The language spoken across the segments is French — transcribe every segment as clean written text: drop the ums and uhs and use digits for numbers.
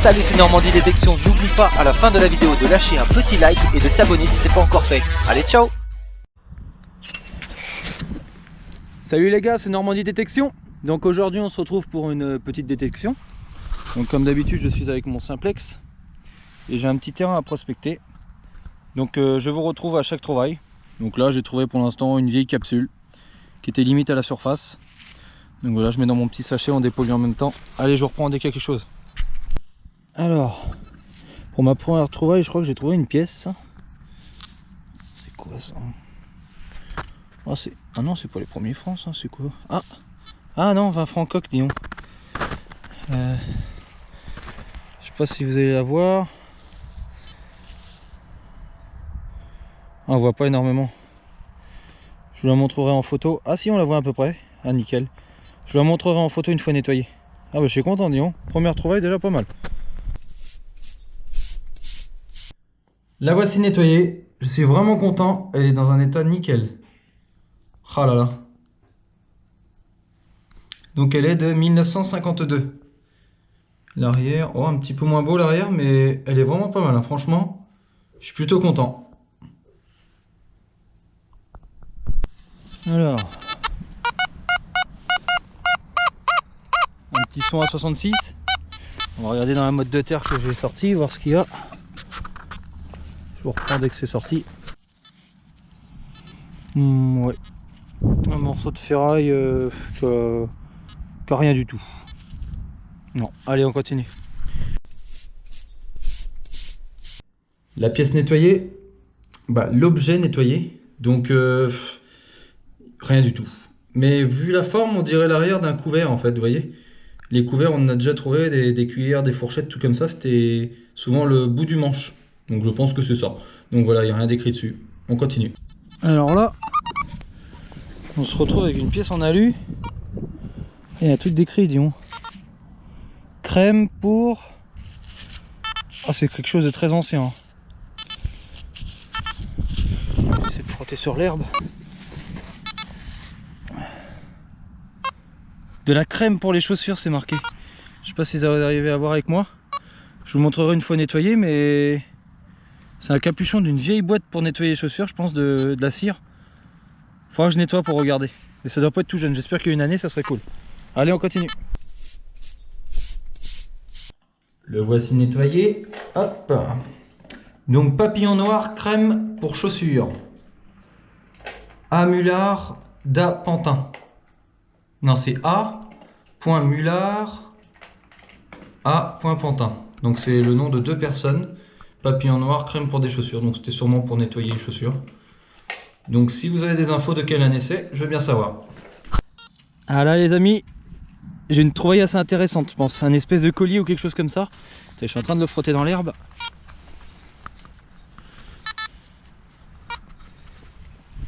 Salut, c'est Normandie Détection. N'oublie pas à la fin de la vidéo de lâcher un petit like et de t'abonner si c'est pas encore fait. Allez, ciao. Salut les gars, c'est Normandie Détection. Donc aujourd'hui on se retrouve pour une petite détection. Donc comme d'habitude je suis avec mon simplex et j'ai un petit terrain à prospecter. Donc je vous retrouve à chaque trouvaille. Donc là j'ai trouvé pour l'instant une vieille capsule qui était limite à la surface. Donc voilà, je mets dans mon petit sachet, on dépolie en même temps. Allez, je reprends dès qu'il y a quelque chose. Alors, pour ma première trouvaille, je crois que j'ai trouvé une pièce. C'est quoi ça? Ah non, c'est pas les premiers francs ça, c'est quoi? Ah non, 20 francs coque, disons. Je sais pas si vous allez la voir. Ah, on voit pas énormément. Je vous la montrerai en photo. Ah si, on la voit à peu près. Ah nickel. Je vous la montrerai en photo une fois nettoyée. Ah bah je suis content, disons. Première trouvaille déjà pas mal. La voici nettoyée. Je suis vraiment content. Elle est dans un état nickel. Ah là là. Donc elle est de 1952. L'arrière, oh un petit peu moins beau l'arrière, mais elle est vraiment pas mal, hein. Franchement, je suis plutôt content. Alors, un petit son à 66. On va regarder dans la mode de terre que j'ai sorti, voir ce qu'il y a. Je vous reprends dès que c'est sorti. Ouais, un morceau de ferraille qui a rien du tout. Non, allez on continue. La pièce nettoyée, bah, l'objet nettoyé, donc rien du tout. Mais vu la forme, on dirait l'arrière d'un couvert en fait, vous voyez. Les couverts, on en a déjà trouvé, des cuillères, des fourchettes, tout comme ça, c'était souvent le bout du manche. Donc je pense que c'est ça. Donc voilà, il n'y a rien d'écrit dessus. On continue. Alors là, on se retrouve avec une pièce en alu. Et il y a un truc d'écrit, disons. Crème pour... Ah, c'est quelque chose de très ancien. J'essaie de frotter sur l'herbe. De la crème pour les chaussures, c'est marqué. Je sais pas si vous arrivez à voir avec moi. Je vous montrerai une fois nettoyé, mais c'est un capuchon d'une vieille boîte pour nettoyer les chaussures, je pense, de la cire. Faudra que je nettoie pour regarder. Mais ça doit pas être tout jeune. J'espère qu'il y a une année, ça serait cool. Allez, on continue. Le voici nettoyé. Hop. Donc papillon noir, crème pour chaussures. Amulard da Pantin. Non, c'est A.Mulard A.Pantin. Donc c'est le nom de deux personnes. Papillon noir, crème pour des chaussures. Donc c'était sûrement pour nettoyer les chaussures. Donc si vous avez des infos de quelle année c'est, je veux bien savoir. Ah là les amis, j'ai une trouvaille assez intéressante, je pense. Un espèce de collier ou quelque chose comme ça. Je suis en train de le frotter dans l'herbe.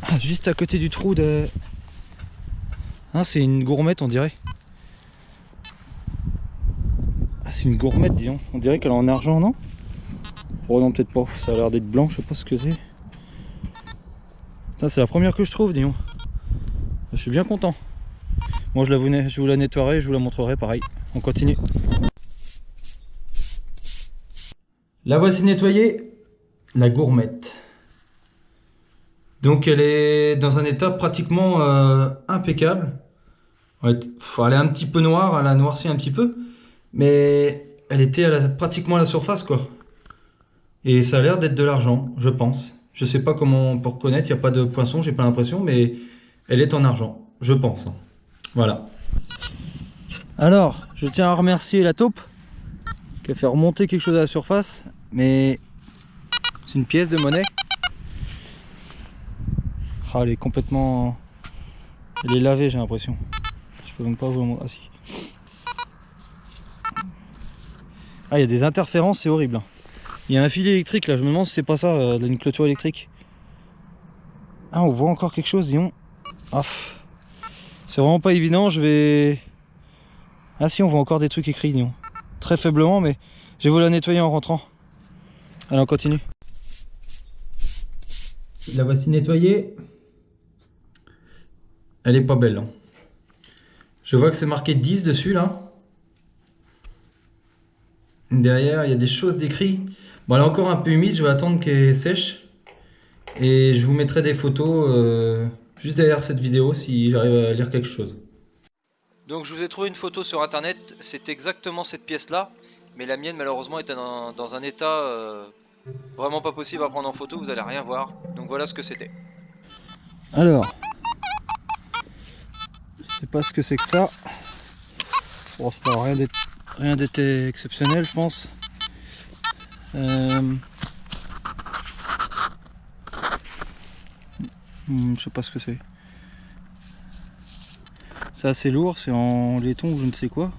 Ah, juste à côté du trou de... Ah, c'est une gourmette on dirait. Ah, c'est une gourmette, disons. On dirait qu'elle est en argent, non? Oh non, peut-être pas. Ça a l'air d'être blanc, je sais pas ce que c'est. C'est la première que je trouve, disons. Je suis bien content. Moi, je vous la nettoierai, je vous la montrerai pareil. On continue. La voici nettoyée. La gourmette. Donc, elle est dans un état pratiquement impeccable. Elle est un petit peu noire, elle a noirci un petit peu. Mais elle était pratiquement à la surface, quoi. Et ça a l'air d'être de l'argent, je pense. Je sais pas comment pour reconnaître, il n'y a pas de poinçon, j'ai pas l'impression, mais elle est en argent, je pense. Voilà. Alors, je tiens à remercier la taupe qui a fait remonter quelque chose à la surface, mais c'est une pièce de monnaie. Ah, elle est complètement... Elle est lavée, j'ai l'impression. Je peux même pas vous le montrer. Ah si. Ah, il y a des interférences, c'est horrible. Il y a un fil électrique là, je me demande si c'est pas ça, une clôture électrique. Ah, on voit encore quelque chose, disons. Ah, c'est vraiment pas évident, je vais... Ah si, on voit encore des trucs écrits, disons. Très faiblement, mais je vais vous la nettoyer en rentrant. Allez, on continue. La voici nettoyée. Elle est pas belle, hein. Je vois que c'est marqué 10 dessus, là. Derrière, il y a des choses décrites. Bon, elle est encore un peu humide, je vais attendre qu'elle sèche. Et je vous mettrai des photos juste derrière cette vidéo si j'arrive à lire quelque chose. Donc je vous ai trouvé une photo sur internet, c'est exactement cette pièce là, mais la mienne malheureusement était dans un état vraiment pas possible à prendre en photo, vous allez rien voir. Donc voilà ce que c'était. Alors, je sais pas ce que c'est que ça. Bon, ça n'a rien d'être exceptionnel, je pense. Je sais pas ce que c'est. C'est assez lourd, c'est en laiton ou je ne sais quoi.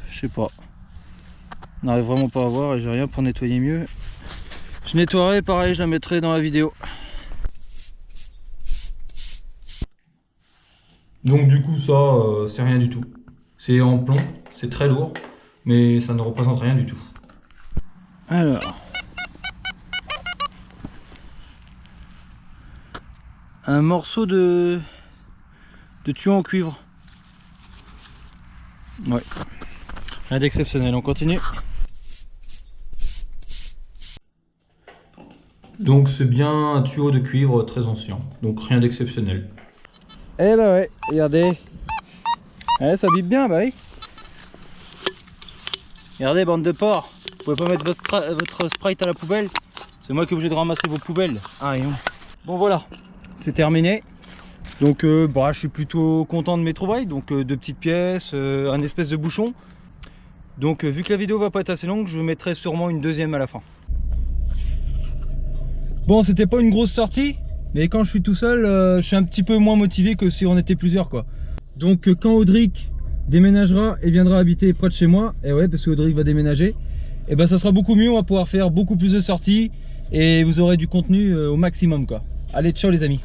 Je sais pas. On n'arrive vraiment pas à voir et j'ai rien pour nettoyer mieux. Je nettoierai, pareil, je la mettrai dans la vidéo. Donc du coup ça, c'est rien du tout. C'est en plomb, c'est très lourd, mais ça ne représente rien du tout. Alors. Un morceau de tuyau en cuivre. Ouais. Rien d'exceptionnel, on continue. Donc c'est bien un tuyau de cuivre très ancien, donc rien d'exceptionnel. Eh bah ouais, regardez. Ouais, ça bip bien, bah oui. Regardez, bande de porcs. Vous pouvez pas mettre votre Sprite à la poubelle. C'est moi qui est obligé de ramasser vos poubelles. Ah, et non. Bon voilà, c'est terminé. Donc bah, je suis plutôt content de mes trouvailles. Donc deux petites pièces, un espèce de bouchon. Donc vu que la vidéo va pas être assez longue, je mettrai sûrement une deuxième à la fin. Bon, c'était pas une grosse sortie, mais quand je suis tout seul, je suis un petit peu moins motivé que si on était plusieurs, quoi. Donc quand Audric déménagera et viendra habiter près de chez moi, et ouais, parce que Audric va déménager, et ben ça sera beaucoup mieux, on va pouvoir faire beaucoup plus de sorties et vous aurez du contenu au maximum, quoi. Allez, ciao les amis.